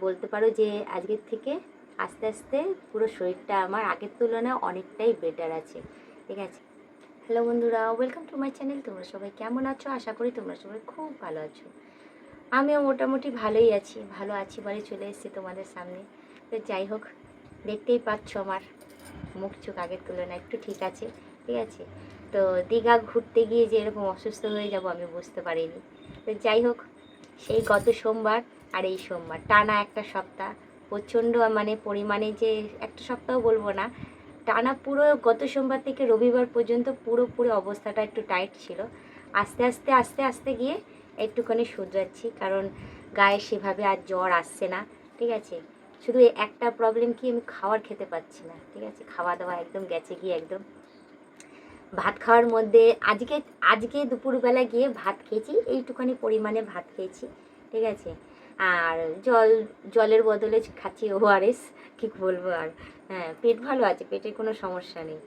বলতে পারো যে আজকের থেকে আস্তে আস্তে পুরো শরীরটা আমার আগের তুলনায় অনেকটাই বেটার আছে। ঠিক আছে। হ্যালো বন্ধুরা, ওয়েলকাম টু মাই চ্যানেল। তোমরা সবাই কেমন আছো? আশা করি তোমরা সবাই খুব ভালো আছো। আমিও মোটামুটি ভালোই আছি। ভালো আছি বলে চলে এসেছি তোমাদের সামনে। তো যাই হোক, দেখতেই পাচ্ছ আমার মুখ চোখ আগের তুলনায় একটু ঠিক আছে। ঠিক আছে। তো দীঘা ঘুরতে গিয়ে যে এরকম অসুস্থ হয়ে যাব আমি বুঝতে পারিনি। তো যাই হোক, সেই গত সোমবার আর এই সোমবার টানা একটা সপ্তাহ প্রচণ্ড পরিমাণে, যে একটা সপ্তাহ বলবো না, টানা পুরো গত সোমবার থেকে রবিবার পর্যন্ত পুরোপুরি অবস্থাটা একটু টাইট ছিল। আস্তে আস্তে আস্তে আস্তে গিয়ে একটুখানি শুধরাচ্ছি, কারণ গায়ে সেভাবে আর জ্বর আসছে না। ঠিক আছে। শুধু একটা প্রবলেম কি, আমি খাবার খেতে পাচ্ছি না। ঠিক আছে, খাওয়া দাওয়া একদম গেছে গিয়ে একদম। ভাত খাওয়ার মধ্যে আজকে আজকে দুপুরবেলা গিয়ে ভাত খেয়েছি, এইটুখানি পরিমাণে ভাত খেয়েছি। ঠিক আছে। আর জলের বদলে খাচ্ছি ওআরএস। কী বলবো আর। হ্যাঁ, পেট ভালো আছে, পেটের কোনো সমস্যা নেই।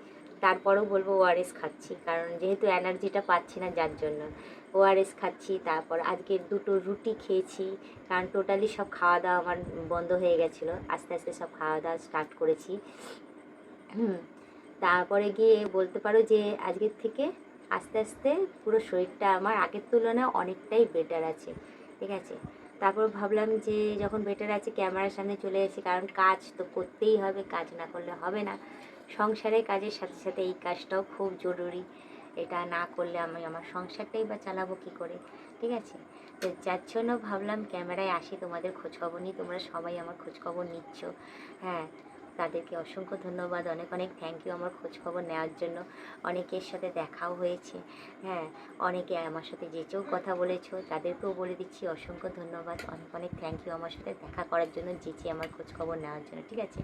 তারপরেও বলবো ওআরএস খাচ্ছি, কারণ যেহেতু এনার্জিটা পাচ্ছি না যার জন্য ওআরএস খাচ্ছি। তারপর আজকে দুটো রুটি খেয়েছি, কারণ টোটালি সব খাওয়া দাওয়া আমার বন্ধ হয়ে গেছিলো। আস্তে আস্তে সব খাওয়া দাওয়া স্টার্ট করেছি। তারপরে গিয়ে বলতে পারো যে আজকের থেকে আস্তে আস্তে পুরো শরীরটা আমার আগের তুলনায় অনেকটাই বেটার আছে। ঠিক আছে। তারপর ভাবলাম যে যখন বেটার আছে ক্যামেরার সামনে চলে এসেছি, কারণ কাজ তো করতেই হবে, কাজ না করলে হবে না। সংসারের কাজের সাথে সাথে এই কাজটাও খুব জরুরি। এটা না করলে আমি আমার সংসারটাই বা চালাবো কী করে। ঠিক আছে। তো যার জন্য ভাবলাম ক্যামেরায় আসি, তোমাদের খোঁজখবর নিই। তোমরা সবাই আমার খোঁজখবর নিচ্ছ। হ্যাঁ, তাদেরকে অসংখ্য ধন্যবাদ, অনেক অনেক থ্যাংক ইউ আমার খোঁজখবর নেওয়ার জন্য। অনেকের সাথে দেখাও হয়েছে। হ্যাঁ, অনেকে আমার সাথে যেচেও কথা বলেছো, তাদেরকেও বলে দিচ্ছি অসংখ্য ধন্যবাদ, অনেক অনেক থ্যাংক ইউ আমার সাথে দেখা করার জন্য, যেচে আমার খোঁজখবর নেওয়ার জন্য। ঠিক আছে।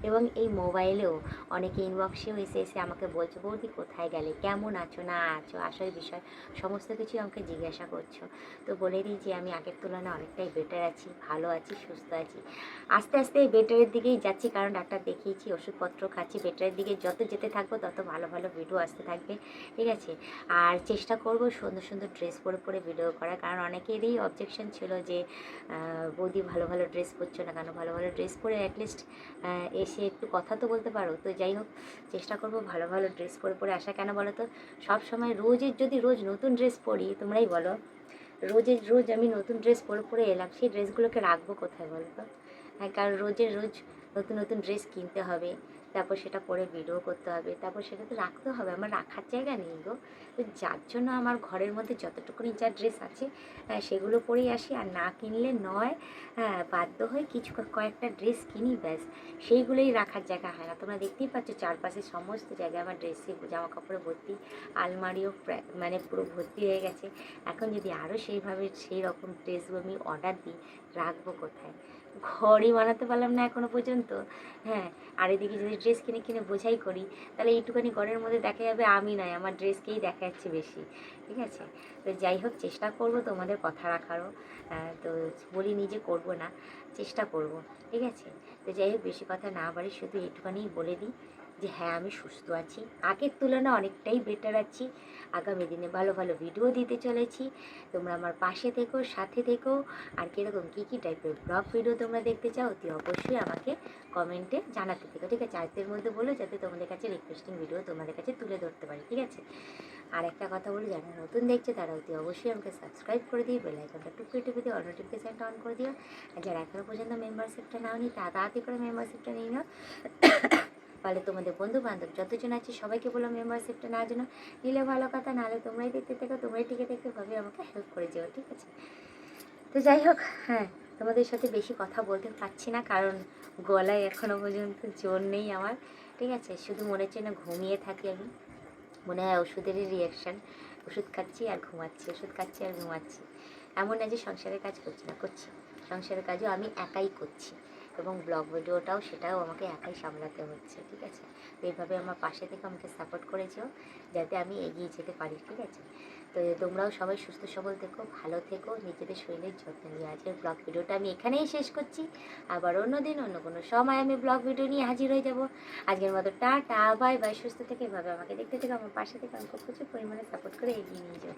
এবং এই মোবাইলেও অনেকে ইনবক্সেও এসে এসে আমাকে বলছো, বৌদি কোথায় গেলে, কেমন আছো না আছো, আসার বিষয় সমস্ত কিছু আমাকে জিজ্ঞাসা করছো। তো বলে দিই যে আমি আগের তুলনায় অনেকটাই বেটার আছি, ভালো আছি, সুস্থ আছি। আস্তে আস্তে বেটারের দিকেই যাচ্ছি, কারণ ডাক্তার দেখিয়েছি, ওষুধপত্র খাচ্ছি। বেটারের দিকে যত যেতে থাকবো তত ভালো ভালো ভিডিও আসতে থাকবে। ঠিক আছে। আর চেষ্টা করব সুন্দর সুন্দর ড্রেস পরে পরে ভিডিও করার, কারণ অনেকেরই অবজেকশন ছিল যে বৌদি ভালো ভালো ড্রেস পরছো না কেন, ভালো ভালো ড্রেস পরে অ্যাটলিস্ট এসে একটু কথা তো বলতে পারো। তো যাই হোক, চেষ্টা করব ভালো ভালো ড্রেস পরে পরে আসা। কেন বলো তো, সব সময় যদি রোজ নতুন ড্রেস পরি, তোমরাই বলো, রোজ আমি নতুন ড্রেস পরে পরে এলাম, সেই ড্রেসগুলোকে রাখবো কোথায় বলো তো। হ্যাঁ, কারণ রোজ নতুন নতুন ড্রেস কিনতে হবে, তারপর সেটা পরে ভিডিও করতে হবে, তারপর সেটা তো রাখতে হবে। আমার রাখার জায়গা নেই গো। তো যার জন্য আমার ঘরের মধ্যে যতটুকুনি যা ড্রেস আছে সেগুলো পরেই আসি। আর না কিনলে নয়, বাধ্য হয়ে কয়েকটা ড্রেস কিনি, ব্যাস। সেইগুলোই রাখার জায়গা হয় না। তোমরা দেখতেই পাচ্ছ চারপাশে সমস্ত জায়গায় আমার ড্রেসে জামা কাপড়ে ভর্তি, আলমারিও পুরো ভর্তি হয়ে গেছে। এখন যদি আরও সেই রকম ড্রেসগুলো আমি অর্ডার দিই, রাখবো কোথায়? ঘরই বানাতে পারলাম না এখনো পর্যন্ত। হ্যাঁ, আর এদিকে যদি ড্রেস কিনে কিনে বোঝাই করি, তাহলে এইটুখানি ঘরের মধ্যে দেখা যাবে আমি নয়, আমার ড্রেসকেই দেখা যাচ্ছে বেশি। ঠিক আছে। তো যাই হোক, চেষ্টা করব তোমাদের কথা রাখারও। তো বলিনি যে করব না, চেষ্টা করব। ঠিক আছে। তো যাই হোক, বেশি কথা না বাড়ি, শুধু এইটুখানিই বলে দিই যে হ্যাঁ, আমি সুস্থ আছি, আগের তুলনায় অনেকটাই বেটার আছি। আগামী দিনে ভালো ভালো ভিডিও দিতে চলেছি। তোমরা আমার পাশে থেকো, সাথে থেকো। আর কীরকম কী টাইপের ব্লগ ভিডিও তোমরা দেখতে চাও, অতি অবশ্যই আমাকে কমেন্টে জানাতে থেকো। ঠিক আছে। আজকের মধ্যে বলো, যাতে তোমাদের কাছে রিকোয়েস্টিং ভিডিও তোমাদের কাছে তুলে ধরতে পারি। ঠিক আছে। আর একটা কথা বলি, যারা নতুন দেখছে তারা অতি অবশ্যই আমাকে সাবস্ক্রাইব করে দিই, বেল আইকনটা টিপে দিয়ে অল নোটিফিকেশানটা অন করে দিও। আর যারা এখনও পর্যন্ত মেম্বারশিপটা নাওনি, তাড়াতাড়ি করে মেম্বারশিপটা নিয়ে নাও। ফলে তোমাদের বন্ধু বান্ধব যতজন আছে সবাইকে বলো মেম্বারশিপটা নেওয়ার জন্য। নিলে ভালো কথা, নাহলে তোমরাই দেখতে থেকো, তোমরাই টিকে দেখতে ভাবে আমাকে হেল্প করে যেও। ঠিক আছে। তো যাই হোক, হ্যাঁ, তোমাদের সাথে বেশি কথা বলতে পারছি না, কারণ গলায় এখনও পর্যন্ত জোর নেই আমার। ঠিক আছে। শুধু মনে হচ্ছে না ঘুমিয়ে থাকি আমি, মনে হয় ওষুধেরই রিয়াকশান। ওষুধ খাচ্ছি আর ঘুমাচ্ছি, ওষুধ খাচ্ছি আর ঘুমাচ্ছি। এমন না যে সংসারের কাজ করছি না, করছি। সংসারের কাজও আমি একাই করছি, এবং ব্লগ ভিডিওটাও সেটাও আমাকে একাই সামলাতে হচ্ছে। ঠিক আছে। তো এইভাবে আমার পাশে থেকে আমাকে সাপোর্ট করেছেও, যাতে আমি এগিয়ে যেতে পারি। ঠিক আছে। তো তোমরাও সবাই সুস্থ সবল থেকো, ভালো থেকো, নিজেদের শরীরের যত্ন নিয়ে। আজকের ব্লগ ভিডিওটা আমি এখানেই শেষ করছি। আবার অন্য দিন অন্য কোনো সময় আমি ব্লগ ভিডিও নিয়ে হাজির হয়ে যাব। আজকের মতো টাটা, বাই বাই, সুস্থ থেকে এভাবে আমাকে দেখতে থেকে আমার পাশে থেকে আমাকে প্রচুর পরিমাণে সাপোর্ট করে এগিয়ে নিয়ে যাও।